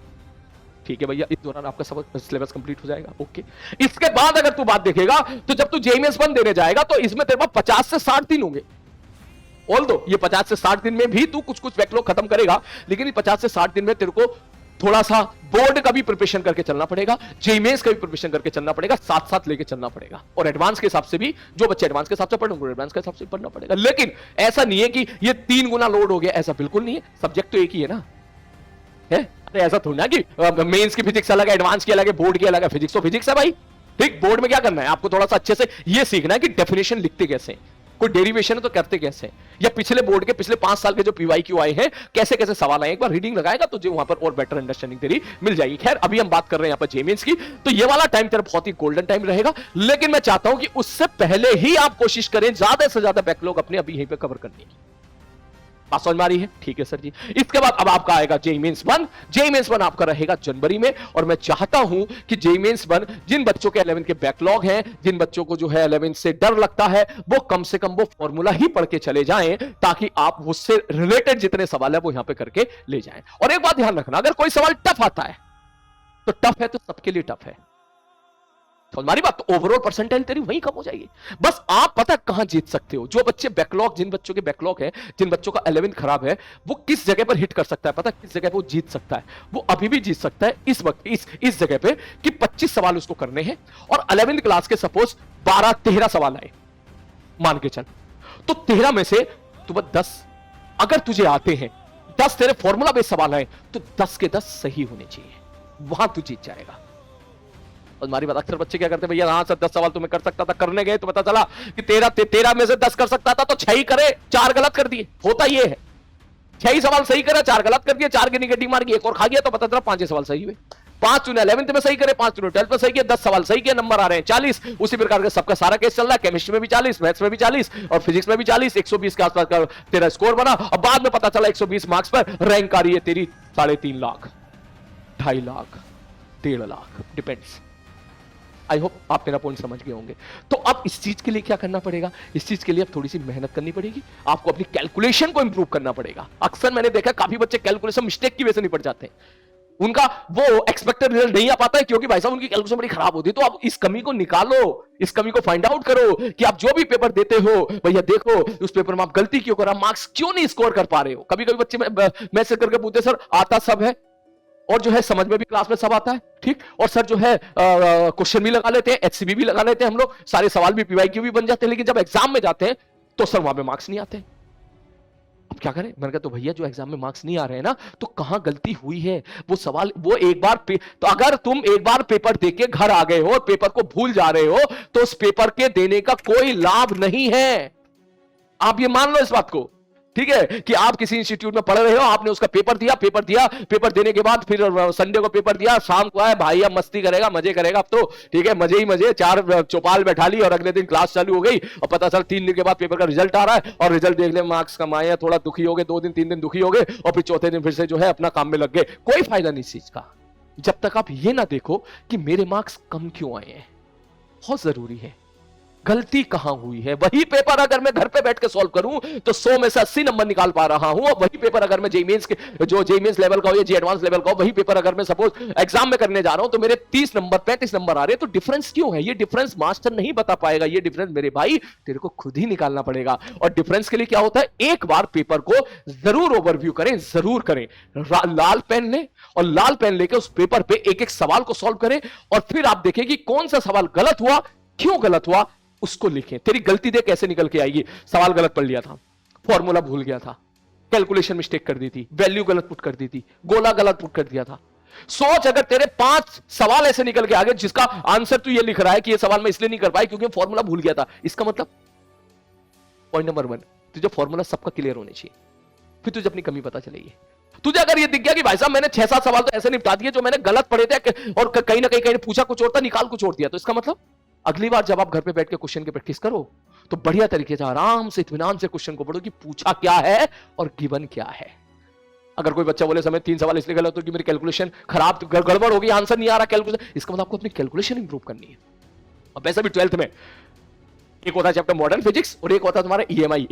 Speaker 1: ठीक है भैया, इस दौरान आपका सब सिलेबस कंप्लीट हो जाएगा। ओके, इसके बाद अगर तू बात देखेगा तो जब तू जेईई मेंस 1 देने जाएगा तो इसमें तेरे पास 50 से 60 दिन होंगे। ऑल्दो ये 50 से 60 दिन में भी तू कुछ कुछ बैकलॉग खत्म करेगा, लेकिन 50 से 60 दिन में तेरे को थोड़ा सा बोर्ड का भी प्रिपरेशन करके चलना पड़ेगा, जेईई मेंस का भी प्रिपरेशन करके चलना पड़ेगा, साथ साथ लेके चलना पड़ेगा। और एडवांस के हिसाब से भी, जो बच्चे एडवांस के हिसाब से पढ़ेंगे एडवांस के हिसाब से पढ़ना पड़ेगा। लेकिन ऐसा नहीं है कि ये 3 गुना लोड हो गया, ऐसा बिल्कुल नहीं है। सब्जेक्ट तो एक ही है ना, है? अरे ऐसा थोड़ा ना कि मेंस की फिजिक्स अलग है, एडवांस की अलग है, बोर्ड की अलग है। फिजिक्स तो फिजिक्स है भाई, ठीक। बोर्ड में क्या करना है आपको, थोड़ा सा अच्छे से ये सीखना है कि डेफिनेशन लिखते कैसे हैं, कोई डेरिवेशन है तो करते कैसे हैं, या पिछले बोर्ड के पिछले 5 साल के जो पीवाईक्यू आए हैं कैसे कैसे सवाल आए, एक बार रीडिंग लगाएगा तो जो वहां पर और बेटर अंडरस्टैंडिंग तेरी मिल जाएगी। खैर अभी हम बात कर रहे हैं यहां पर जेईई मेंस की, तो ये वाला टाइम तेरा बहुत ही गोल्डन टाइम रहेगा। लेकिन मैं चाहता हूं कि उससे पहले ही आप कोशिश करें ज्यादा से ज्यादा बैकलॉग अपने अभी यहीं पे कवर करने की। बात समझ में आ रही है? ठीक है सर जी। इसके बाद अब आपका आएगा जेईई मेंस 1। जेईई मेंस 1 आपका रहेगा जनवरी में। और मैं चाहता हूं कि जेईई मेंस 1 जिन बच्चों के 11 के बैकलॉग हैं, जिन बच्चों को जो है 11 से डर लगता है, वो कम से कम वो फॉर्मूला ही पढ़ के चले जाएं, ताकि आप उससे रिलेटेड जितने सवाल है वो यहां पे करके ले जाएं। और एक बात ध्यान रखना, अगर कोई सवाल टफ आता है तो टफ है तो सबके लिए टफ है। हमारी बात, तो ओवरऑल परसेंटाइल तेरी वहीं कम हो जाएगी। बस आप पता कहां जीत सकते हो। जो बच्चे बैकलॉग, जिन बच्चों के बैकलॉग है, जिन बच्चों का 11 खराब है, वो किस जगह पर हिट कर सकता है, पता किस जगह पे वो जीत सकता है। वो अभी भी जीत सकता है इस वक्त, इस जगह पे कि 25 सवाल उसको करने हैं और 11वीं क्लास के सपोज 12-13 सवाल आए, मान के चल, तो 13 में से तुम्हें 10 अगर तुझे आते हैं, 10 तेरे फॉर्मूला बेस्ड सवाल आए, तो 10 के 10 सही होने चाहिए, वहां तू जीत जाएगा। और हमारी बात, अक्सर बच्चे क्या करते हैं, भैया हाँ सर 10 सवाल तुम्हें कर सकता था, करने गए तो पता चला कि 13 में से 10 कर सकता था, तो 6 ही करे, 4 गलत कर दिए। होता ये है, 6 ही सवाल सही करा, 4 गलत कर दिए, 4 की निगेटिव मार गई, एक और खा गया, तो पता चला 5 सवाल सही हुए। 5 तूने 11th में सही करे, 5 तूने 12th में सही किया, 10 सवाल सही किया, नंबर आ रहे हैं 40। उसी प्रकार का सबका सारा केस चल रहा है, केमिस्ट्री में भी 40, मैथ्स में भी 40 और फिजिक्स में भी 40। 120 के आसपास का तेरा स्कोर बना और बाद में पता चला 120 मार्क्स पर रैंक आ रही है तेरी 3.5 lakh, 2.5 lakh, 1.5 lakh, depends. I hope आप मेरा पॉइंट समझ गए होंगे। तो अब इस चीज के लिए क्या करना पड़ेगा, इस चीज के लिए अब थोड़ी सी मेहनत करनी पड़ेगी, आपको अपनी कैलकुलेशन को इंप्रूव करना पड़ेगा। अक्सर मैंने देखा काफी बच्चे कैलकुलेशन मिस्टेक की वजह से निपट जाते हैं, उनका वो एक्सपेक्टेड रिजल्ट नहीं आ पाता है, क्योंकि भाई साहब उनकी कैलकुलेशन बड़ी खराब होती है। तो आप इस कमी को निकालो, इस कमी को फाइंड आउट करो कि आप जो भी पेपर देते हो, भैया देखो उस पेपर में आप गलती क्यों कर, मार्क्स क्यों नहीं स्कोर कर पा रहे हो। कभी कभी बच्चे मैसेज करके पूछते सर आता सब है और जो है समझ में भी क्लास में सब आता है, ठीक, और सर जो है क्वेश्चन भी लगा लेते हैं, एचसीबी भी लगा लेते हैं हम लोग, सारे सवाल भी पीवाईक्यू भी बन जाते हैं, लेकिन जब एग्जाम में जाते हैं तो सर वहां पे मार्क्स नहीं आते। अब क्या करें? मैंने कहा तो भैया जो एग्जाम में मार्क्स नहीं आ रहे हैं ना, तो कहां गलती हुई है वो सवाल, वो एक बार तो अगर तुम एक बार पेपर देके घर आ गए हो, पेपर को भूल जा रहे हो, तो उस पेपर के देने का कोई लाभ नहीं है। आप ये मान लो इस बात को, ठीक है, कि आप किसी इंस्टीट्यूट में पढ़ रहे हो, आपने उसका पेपर दिया, पेपर देने के बाद फिर संडे को पेपर दिया, शाम को आया भाई अब मस्ती करेगा, मजे करेगा, अब तो ठीक है मजे ही मजे, 4 चौपाल बैठा ली और अगले दिन क्लास चालू हो गई और पता चला 3 दिन के बाद पेपर का रिजल्ट आ रहा है और रिजल्ट देख ले मार्क्स कम आए हैं, थोड़ा दुखी हो गए, 2 दिन 3 दिन दुखी हो गए और फिर चौथे दिन फिर से जो है अपना काम में लग गए। कोई फायदा नहीं इस चीज का, जब तक आप ये ना देखो कि मेरे मार्क्स कम क्यों आए हैं। बहुत जरूरी है, गलती कहां हुई है। वही पेपर अगर मैं घर पे बैठ के सॉल्व करूं तो 100 में से 80 नंबर निकाल पा रहा हूं, और वही पेपर अगर मैं जेईई मेंस के जो जेईई मेंस लेवल का हो या जेईई एडवांस लेवल का हो, वही पेपर अगर मैं सपोज एग्जाम में करने जा रहा हूं तो मेरे 30 नंबर 35 नंबर आ रहे हैं, तो डिफरेंस क्यों है? ये डिफरेंस मास्टर नहीं बता पाएगा, ये डिफरेंस मेरे भाई तेरे को खुद ही निकालना पड़ेगा। और डिफरेंस के लिए क्या होता है, एक बार पेपर को जरूर ओवरव्यू करें, जरूर करें, लाल पेन लें और लाल पेन लेकर उस पेपर पे एक एक सवाल को सॉल्व करें और फिर आप देखें कि कौन सा सवाल गलत हुआ, क्यों गलत हुआ, उसको लिखें। तेरी गलती देख कैसे निकल के आएगी। सवाल गलत पढ़ लिया था, फॉर्मूला भूल गया था, कैलकुलेशन मिस्टेक कर दी थी, वैल्यू गलत पुट कर दी थी, गोला गलत पुट कर दिया था। सोच अगर तेरे 5 सवाल ऐसे निकल के आ गए जिसका आंसर तू ये लिख रहा है कि ये सवाल मैं इसलिए नहीं कर पाई क्योंकि फॉर्मूला भूल गया था, इसका मतलब पॉइंट नंबर 1, तुझे फॉर्मूला सबका क्लियर होने चाहिए, फिर तुझे अपनी कमी पता चलेगी। तुझे अगर ये दिख गया कि भाई साहब मैंने 6-7 सवाल तो ऐसे निपटा दिए जो मैंने गलत पढ़े थे और कहीं ना कहीं पूछा कुछ और था, निकाल कुछ और दिया, तो इसका मतलब अगली बार जब आप घर पे बैठ के क्वेश्चन की प्रैक्टिस करो तो बढ़िया तरीके से आराम से इत्मीनान से क्वेश्चन को पढ़ो कि पूछा क्या है और गिवन क्या है। अगर कोई बच्चा बोले समय 3 सवाल इसलिए गलत हो कि मेरी कैलकुलेशन खराब गड़बड़ हो गई, आंसर नहीं आ रहा कैलकुलेशन, इसका मतलब आपको अपनी कैलकुलेशन इंप्रूव करनी है। और वैसे भी 12th में एक होता है चैप्टर मॉडर्न फिजिक्स और एक होता है तुम्हारा ईएमआई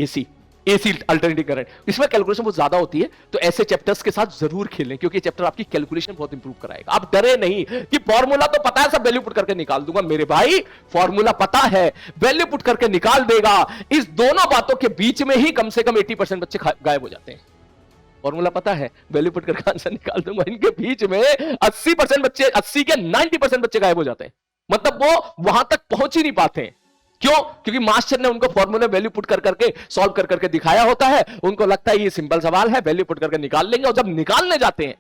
Speaker 1: एसी अल्टरनेटिव करंट, इसमें कैलकुलेशन बहुत ज्यादा होती है, तो ऐसे चैप्टर्स के साथ जरूर खेलें क्योंकि चैप्टर आपकी कैलकुलेशन बहुत इंप्रूव कराएगा। आप डरे नहीं कि फॉर्मूला तो पता है सब वैल्यू पुट करके निकाल दूंगा, मेरे भाई फॉर्मूला पता है वैल्यू पुट करके निकाल देगा। इस दोनों बातों के बीच में ही कम से कम 80% बच्चे गायब हो जाते हैं। फॉर्मूला पता है, वैल्यू पुट करके आंसर निकाल दूंगा, इनके बीच में 80% बच्चे, 80 के 90% बच्चे गायब हो जाते हैं, मतलब वो वहां तक पहुंच ही नहीं पाते हैं। क्यों? क्योंकि मास्टर ने उनको फॉर्मूले वैल्यू पुट कर करके सॉल्व कर करके दिखाया होता है, उनको लगता है ये सिंपल सवाल है, वैल्यू पुट करके निकाल लेंगे, और जब निकालने जाते हैं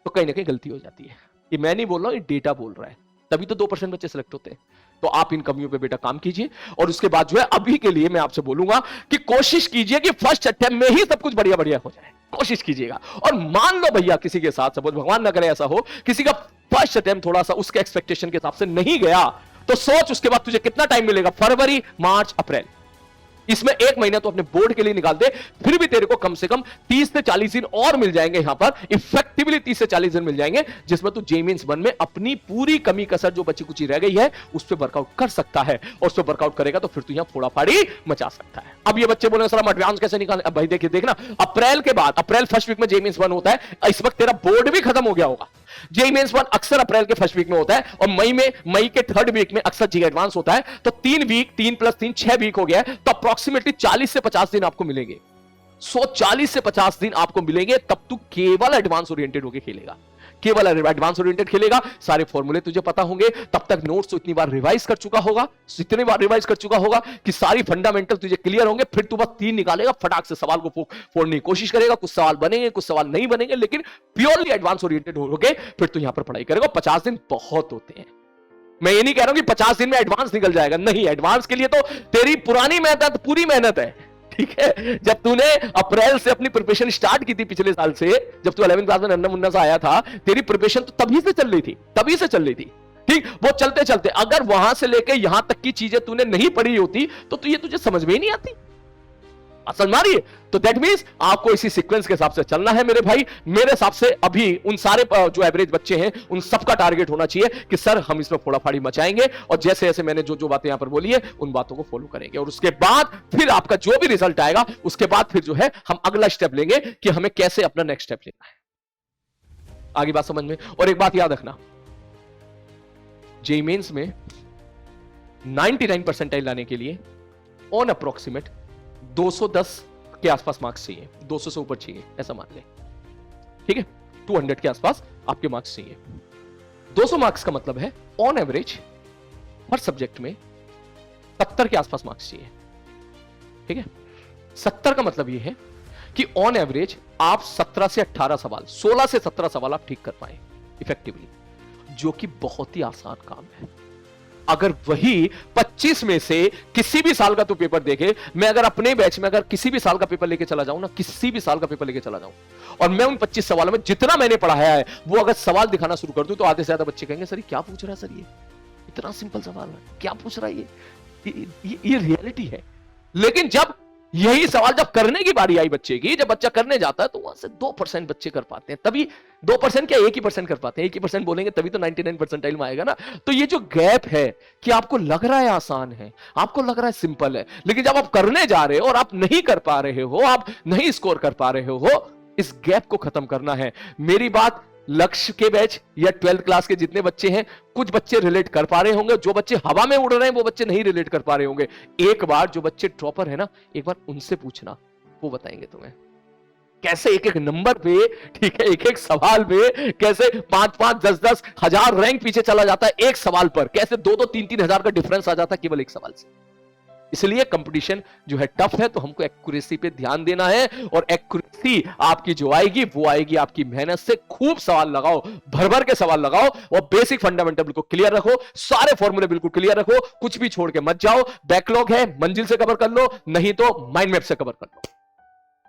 Speaker 1: तो कहीं ना कहीं गलती हो जाती है। ये मैं नहीं बोल रहा हूं, ये डेटा बोल रहा है, तभी तो 2% बच्चे सिलेक्ट होते हैं। तो आप इन कमियों पे बेटा काम कीजिए, और उसके बाद जो है अभी के लिए मैं आपसे बोलूंगा कि कोशिश कीजिए कि फर्स्ट अटेम्प्ट में ही सब कुछ बढ़िया बढ़िया हो जाए, कोशिश कीजिएगा। और मान लो भैया किसी के साथ सपोज भगवान ना करे ऐसा हो, किसी का फर्स्ट अटेम्प्ट थोड़ा सा उसके एक्सपेक्टेशन के हिसाब से नहीं गया, तो सोच उसके बाद तुझे कितना टाइम मिलेगा, फरवरी, मार्च, अप्रैल, इसमें 1 महीना तो अपने बोर्ड के लिए निकाल दे, फिर भी तेरे को कम से कम 30 से 40 दिन और मिल जाएंगे, यहां पर इफेक्टिवली 30 से 40 दिन मिल जाएंगे, जिसमें तू जेईई मेंस 1 में अपनी पूरी कमी कसर जो बची कुची रह गई है उस पर वर्कआउट कर सकता है, और उस पर वर्कआउट करेगा तो फिर तू यहां फोड़ा फाड़ी मचा सकता है। अब ये बच्चे बोले सर हम एडवांस कैसे निकालें? अब भाई देखिए, देखना अप्रैल के बाद, अप्रैल फर्स्ट वीक में जेईई मेंस 1 होता है, इस वक्त तेरा बोर्ड भी खत्म हो गया होगा। जेईई मेंस 1 अक्सर अप्रैल के फर्स्ट वीक में होता है, और मई के 3rd वीक में अक्सर जेईई एडवांस होता है, तो 3 वीक, 3 + 3 6 वीक हो गया, तो अप्रोक्सीमेटली 40 से 50 दिन आपको मिलेंगे। 40 से 50 दिन आपको मिलेंगे, तब तू केवल एडवांस ओरिएंटेड होकर खेलेगा, केवल एडवांस ओरिएंटेड खेलेगा, सारे फॉर्मूले तुझे पता होंगे, तब तक नोट्स तो इतनी बार रिवाइज कर चुका होगा, इतनी बार रिवाइज कर चुका होगा कि सारी फंडामेंटल तुझे क्लियर होंगे, फिर तू बस 3 निकालेगा, फटाक से सवाल को फोड़ने की कोशिश करेगा, कुछ सवाल बनेंगे कुछ सवाल नहीं बनेंगे, लेकिन प्योरली एडवांस ओरिएंटेड होगे, फिर तू यहां पर पढ़ाई करेगा। 50 दिन बहुत होते हैं, मैं ये नहीं कह रहा हूं कि 50 दिन में एडवांस निकल जाएगा, नहीं, एडवांस के लिए तो तेरी पुरानी मेहनत, पूरी मेहनत है, ठीक है। जब तूने अप्रैल से अपनी प्रिपरेशन स्टार्ट की थी पिछले साल से, जब तू 11वीं क्लास में नन्ना मुन्ना सा आया था, तेरी प्रिपरेशन तो तभी से चल रही थी, तभी से चल रही थी, ठीक। वो चलते चलते अगर वहां से लेके यहां तक की चीजें तूने नहीं पढ़ी होती तो ये तुझे समझ में ही नहीं आती, समझ मारिए। तो दैट मींस आपको इसी सीक्वेंस के हिसाब से चलना है मेरे भाई। मेरे हिसाब से अभी उन सारे जो एवरेज बच्चे हैं उन सबका टारगेट होना चाहिए कि सर हम इसमें फोड़ाफाड़ी मचाएंगे, और जैसे जैसे मैंने जो जो बातें यहां पर बोली है उन बातों को फॉलो करेंगे, और उसके बाद फिर आपका जो भी रिजल्ट आएगा उसके बाद फिर जो है हम अगला स्टेप लेंगे कि हमें कैसे अपना नेक्स्ट स्टेप लेना है। आगे बात समझ में। और एक बात याद रखना, जेईई मेंस में 99 परसेंटाइल लाने के लिए ऑन अप्रोक्सीमेट 210 के आसपास मार्क्स चाहिए, 200 से ऊपर चाहिए ऐसा मान ले, ठीक है। 200 के आसपास आपके मार्क्स चाहिए। 200 मार्क्स का मतलब है ऑन एवरेज हर सब्जेक्ट में 70 के आसपास मार्क्स चाहिए, ठीक है। 70 का मतलब यह है कि ऑन एवरेज आप 17 से 18 सवाल, 16 से 17 सवाल आप ठीक कर पाए इफेक्टिवली, जो कि बहुत ही आसान काम है। अगर वही 25 में से किसी भी साल का तो पेपर देखे, मैं अगर अपने बैच में अगर किसी भी साल का पेपर लेके चला जाऊं ना, किसी भी साल का पेपर लेके चला जाऊं, और मैं उन 25 सवालों में जितना मैंने पढ़ाया है वो अगर सवाल दिखाना शुरू कर दूं, तो आधे से ज्यादा बच्चे कहेंगे सर ये क्या पूछ रहा है, सर ये इतना सिंपल सवाल है, क्या पूछ रहा है ये रियलिटी है। लेकिन जब यही सवाल जब करने की बारी आई बच्चे की, जब बच्चा करने जाता है, तो वहां से 2% बच्चे कर पाते हैं। तभी 2% क्या 1% कर पाते हैं, 1% बोलेंगे तभी तो 99 परसेंटाइल में आएगा ना। तो ये जो गैप है कि आपको लग रहा है आसान है, आपको लग रहा है सिंपल है, लेकिन जब आप करने जा रहे हो और आप नहीं कर पा रहे हो, आप नहीं स्कोर कर पा रहे हो, इस गैप को खत्म करना है। मेरी बात लक्ष्य के बैच या 12th क्लास के जितने बच्चे हैं, कुछ बच्चे रिलेट कर पा रहे होंगे, जो बच्चे हवा में उड़ रहे हैं वो बच्चे नहीं रिलेट कर पा रहे होंगे। एक बार जो बच्चे टॉपर है ना, एक बार उनसे पूछना, वो बताएंगे तुम्हें कैसे एक एक नंबर पे, ठीक है, एक एक सवाल पे कैसे 5-5, 10-10 हजार रैंक पीछे चला जाता है एक सवाल पर, कैसे 2-2, 3-3 हजार का डिफरेंस आ जाता है केवल एक सवाल से। इसलिए कंपटीशन जो है टफ है, तो हमको एक्यूरेसी पे ध्यान देना है, और एक्यूरेसी आपकी जो आएगी वो आएगी आपकी मेहनत से। खूब सवाल लगाओ, भर भर के सवाल लगाओ, और बेसिक फंडामेंटल बिल्कुल क्लियर रखो, सारे फॉर्मूले बिल्कुल क्लियर रखो, कुछ भी छोड़ के मत जाओ। बैकलॉग है मंजिल से कवर कर लो, नहीं तो माइंड मैप से कवर कर लो।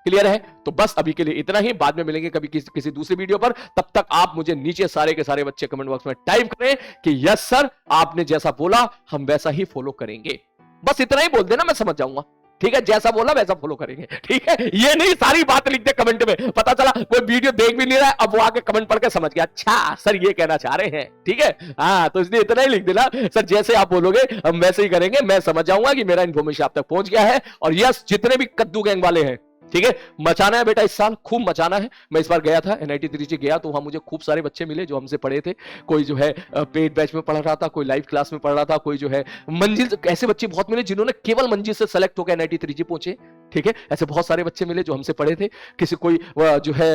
Speaker 1: क्लियर है? तो बस अभी के लिए इतना ही, बाद में मिलेंगे कभी किसी दूसरी वीडियो पर। तब तक आप मुझे नीचे सारे के सारे बच्चे कमेंट बॉक्स में टाइप करें कि यस सर, आपने जैसा बोला हम वैसा ही फॉलो करेंगे। बस इतना ही बोल देना, मैं समझ जाऊंगा। ठीक है, जैसा बोला वैसा फॉलो करेंगे। ठीक है, ये नहीं सारी बात लिख दे कमेंट में, पता चला कोई वीडियो देख भी नहीं रहा है, अब वो आके कमेंट पढ़ के समझ गया, अच्छा सर ये कहना चाह रहे हैं। ठीक है, हाँ, तो इसलिए इतना ही लिख देना, सर जैसे आप बोलोगे हम वैसे ही करेंगे। मैं समझ जाऊंगा कि मेरा इन्फॉर्मेशन आप तक पहुंच गया है। और यस, जितने भी कद्दू गैंग वाले हैं, ठीक है, मचाना है बेटा, इस साल खूब मचाना है। मैं इस बार गया था NIT त्रिची गया, तो वहां मुझे खूब सारे बच्चे मिले जो हमसे पढ़े थे। कोई जो है पेड बैच में पढ़ रहा था, कोई लाइव क्लास में पढ़ रहा था, कोई जो है मंजिल, ऐसे बच्चे बहुत मिले जिन्होंने केवल मंजिल से सेलेक्ट होकर NIT त्रिची पहुंचे। ठीक है, ऐसे बहुत सारे बच्चे मिले जो हमसे पढ़े थे। किसी कोई जो है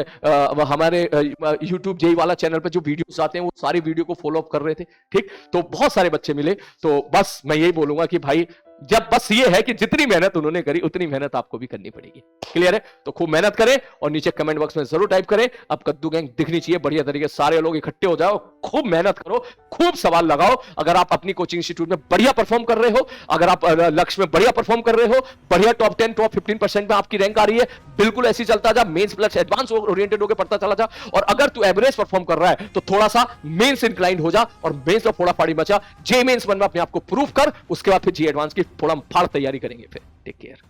Speaker 1: हमारे YouTube जेई वाला चैनल पर जो वीडियोस आते हैं वो सारी वीडियो को फॉलो अप कर रहे थे। ठीक, तो बहुत सारे बच्चे मिले। तो बस मैं यही बोलूंगा कि भाई, जब बस ये है कि जितनी मेहनत उन्होंने करी उतनी मेहनत आपको भी करनी पड़ेगी। क्लियर है? तो खूब मेहनत करें, और नीचे कमेंट बॉक्स में जरूर टाइप करें, अब कद्दू गैंग दिखनी चाहिए बढ़िया तरीके से। सारे लोग इकट्ठे हो जाओ, खूब मेहनत करो, खूब सवाल लगाओ। अगर आप अपनी कोचिंग इंस्टीट्यूट में बढ़िया परफॉर्म कर रहे हो, अगर आप लक्ष्य में बढ़िया परफॉर्म कर रहे हो, बढ़िया टॉप 10 टॉप 15% में आपकी रैंक आ रही है, बिल्कुल ऐसी चलता जा, मेंस प्लस एडवांस ओरिएंटेड होकर पढ़ता चला जा। और अगर तू एवरेज परफॉर्म कर रहा है तो थोड़ा सा मेंस इंक्लाइंड हो जा, और मेंस में फोड़ा फाड़ी बचा, जे मेंस 1 में अपने आप को प्रूव कर, उसके बाद फिर जी एडवांस की फोड़ा फाड़ तैयारी करेंगे। फिर टेक केयर।